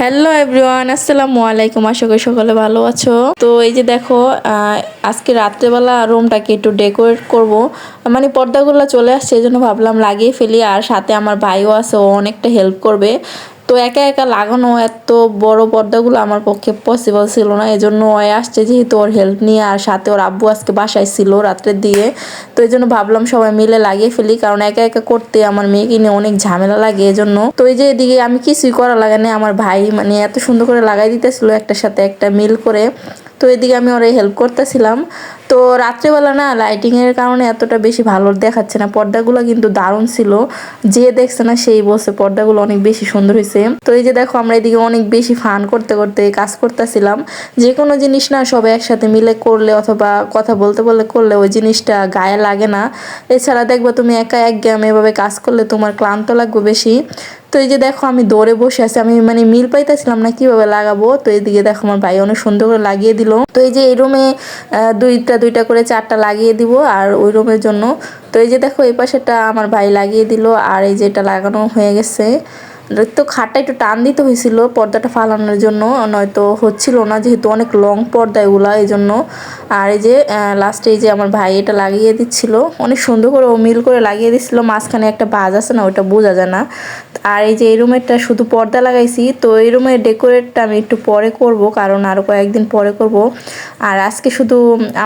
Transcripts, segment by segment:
Hello everyone, আসসালামু আলাইকুম। আশা করি সকলে ভালো আছো। তো এই যে দেখো, আজকে রাত্রেবেলা রুমটাকে একটু ডেকোরেট করব। মানে পর্দাগুলো চলে আসছে, এই জন্য ভাবলাম লাগিয়ে ফেলি। আর সাথে আমার ভাইও আছে, ও অনেকটা হেল্প করবে। তো একা একা লাগানো এত বড় পর্দাগুলো আমার পক্ষে পসিবল ছিল না, এজন্য ও আসছে যেহেতু ওর হেল্প নিয়ে। আর সাথে ওর আব্বু আজকে বাসায় ছিল রাত্রের দিয়ে। তো এই জন্য ভাবলাম সবাই মিলে লাগিয়ে ফেলি, কারণ একা একা করতে আমার মেয়েকে নিয়ে অনেক ঝামেলা লাগে এজন্য। তো এই যে এদিকে আমি কিছুই করা লাগে না, আমার ভাই মানে এত সুন্দর করে লাগাই দিতেছিল একটার সাথে একটা মিল করে। তো এদিকে আমি ওরে হেল্প করতেছিলাম। তো রাত্রেবেলা না লাইটিংয়ের কারণে এতটা বেশি ভালো দেখাচ্ছে না, পর্দাগুলো কিন্তু দারুণ ছিল। যে দেখছে না সেই বলছে পর্দাগুলো অনেক বেশি সুন্দর হয়েছে। তো এই যে দেখো, আমরা এদিকে অনেক বেশি ফান করতে করতে কাজ করতেছিলাম। যে কোনো জিনিস না সবাই একসাথে মিলে করলে অথবা কথা বলতে বললে করলে ওই জিনিসটা গায়ে লাগে না। এছাড়া দেখবো তুমি একা একঘেয়েমি এভাবে কাজ করলে তোমার ক্লান্ত লাগবে বেশি। তো এই যে দেখো, আমি দৌড়ে বসে আছি, আমি মানে মিল পাইতেছিলাম না কিভাবে লাগাবো। তো এইদিকে দেখো আমার ভাই অনেক সুন্দর করে লাগিয়ে দিল। তো এই যে এই রুমে দুইটা দুইটা করে চারটা লাগিয়ে দিব আর ওই রুমের জন্য। তো এই যে দেখো এই পাশেটা আমার ভাই লাগিয়ে দিল, আর এই যে এটা লাগানো হয়ে গেছে। তো খাটটা একটু টান দিতে হয়েছিল পর্দাটা ফালানোর জন্য, নয়তো হচ্ছিল না, যেহেতু অনেক লং পর্দা এগুলা, এই জন্য। আর এই যে লাস্টে এই যে আমার ভাই এটা লাগিয়ে দিচ্ছিল, অনেক সুন্দর করে ও মিল করে লাগিয়ে দিচ্ছিল। মাঝখানে একটা বাজ আছে না, ওইটা বোঝা যায় না। আর এই যে এই রুমেরটা শুধু পর্দা লাগাইছি। তো এই রুমের ডেকোরেটটা আমি একটু পরে করব, কারণ আরও কয়েকদিন পরে করব। আর আজকে শুধু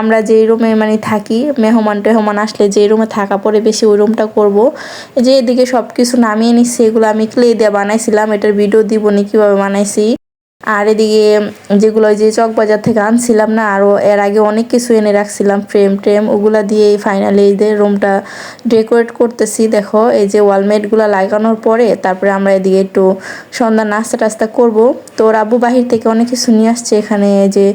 আমরা যেই রুমে মানে থাকি, মেহমান টেহমান আসলে যে রুমে থাকা পরে বেশি ওই রুমটা করব। যে এদিকে সব কিছু নামিয়ে নিচ্ছি, এগুলো আমি ক্লে দিয়ে বানাইছিলাম, এটার ভিডিও দিব নি কীভাবে বানাইছি। আর এদিকে যেগুলো ওই যে চকবাজার থেকে আনছিলাম না, আরও এর আগে অনেক কিছু এনে রাখছিলাম, ফ্রেম ট্রেম, ওগুলা দিয়ে ফাইনালি এই যে রুমটা ডেকোরেট করতেছি। দেখো এই যে ওয়ালমেটগুলো লাগানোর পরে তারপরে আমরা এদিকে একটু সন্ধ্যার নাস্তা টাস্তা করবো। তো আব্বু বাহির থেকে অনেক কিছু নিয়ে আসছে, এখানে যে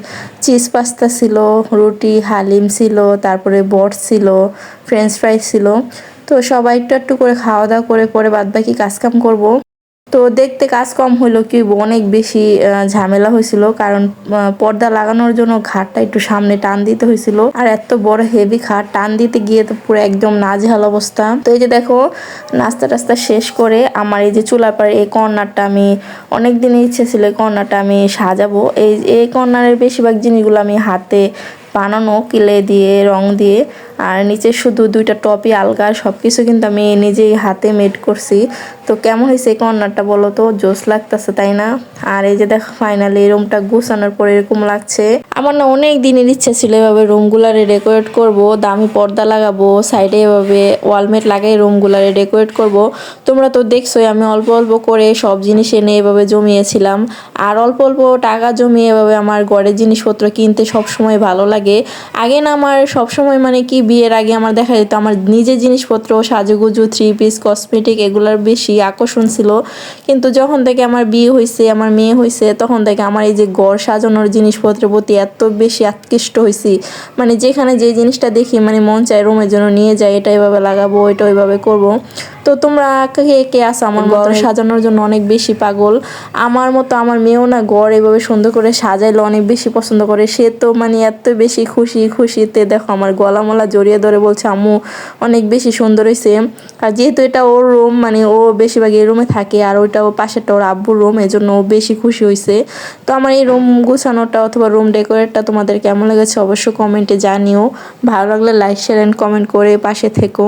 চিজ পাস্তা ছিল, রুটি, হালিম ছিল, তারপরে বট ছিল, ফ্রেঞ্চ ফ্রাই ছিল। তো সবাই একটু একটু করে খাওয়া দাওয়া করে পরে বাদবাকি কাজকাম করব। তো দেখতে কাজ কম হলো কি অনেক বেশি ঝামেলা হয়েছিল, কারণ পর্দা লাগানোর জন্য ঘাটটা একটু সামনে টান দিতে হয়েছিল। আর এত বড় হেভি খাট টান দিতে গিয়ে তো পুরো একদম নাজেহাল অবস্থা। তো এই যে দেখো, নাস্তা টাস্তা শেষ করে আমার এই যে চুলার পাড়ে এই কর্নারটা, আমি অনেক দিনের ইচ্ছে ছিল এই কর্নারটা আমি সাজাবো। এই কর্নারের বেশিরভাগ জিনিসগুলো আমি হাতে বানানো, কিলে দিয়ে রং দিয়ে। আর নিচে শুধু দুইটা টপি আলগা, সব কিছু কিন্তু আমি নিজেই হাতে মেড করছি। তো কেমন হয়েছে এই কর্নারটা বলো তো? জোস লাগতেছে তাই না? আর এই যে দেখো ফাইনালি এই রুমটা গুছানোর পরে এরকম লাগছে। আমার না অনেক দিনের ইচ্ছা ছিল এভাবে রুমগুলারে ডেকোরেট করব, দামি পর্দা লাগাবো, সাইডে এভাবে ওয়ালমেট লাগাই রুমগুলারে ডেকোরেট করব। তোমরা তো দেখছোই আমি অল্প অল্প করে সব জিনিস এনে এভাবে জমিয়েছিলাম। আর অল্প অল্প টাকা জমিয়ে এভাবে আমার ঘরের জিনিসপত্র কিনতে সবসময় ভালো লাগে। আগে না আমার সবসময় মানে কি বিয়ের আগে আমার দেখা যেত আমার নিজের জিনিসপত্র, সাজুগুজু, থ্রি পিস, কসমেটিক এগুলোর বেশি আকর্ষণ ছিল। কিন্তু যখন থেকে আমার বিয়ে হয়েছে, আমার মেয়ে হয়েছে, তখন থেকে আমার এই যে ঘর সাজানোর জিনিসপত্রের প্রতি এত বেশি আকৃষ্ট হয়েছি। মানে যেখানে যে জিনিসটা দেখি মানে মন চায় রুমের জন্য নিয়ে যায়, এটা এভাবে লাগাবো, এটা ওইভাবে করব। তো তোমরা কে কে আসো আমার ঘর সাজানোর জন্য অনেক বেশি পাগল? আমার মতো আমার মেয়েও না ঘর এভাবে সুন্দর করে সাজাইলে অনেক বেশি পছন্দ করে। সে তো মানে এত বেশি খুশিতে দেখো আমার গলামলা জড়িয়ে ধরে বলছে আম্মু অনেক বেশি সুন্দর হয়েছে। আর যেহেতু এটা ওর রুম, মানে ও বেশিরভাগ এই রুমে থাকে, আর ওইটা ও পাশেরটা ওর আব্বুর রুম, এজন্য ও বেশি খুশি হয়েছে। তো আমার এই রুম গুছানোটা অথবা রুম ডেকোরেটটা তোমাদের কেমন লেগেছে অবশ্যই কমেন্টে জানিও। ভালো লাগলে লাইক শেয়ার অ্যান্ড কমেন্ট করে পাশে থেকো।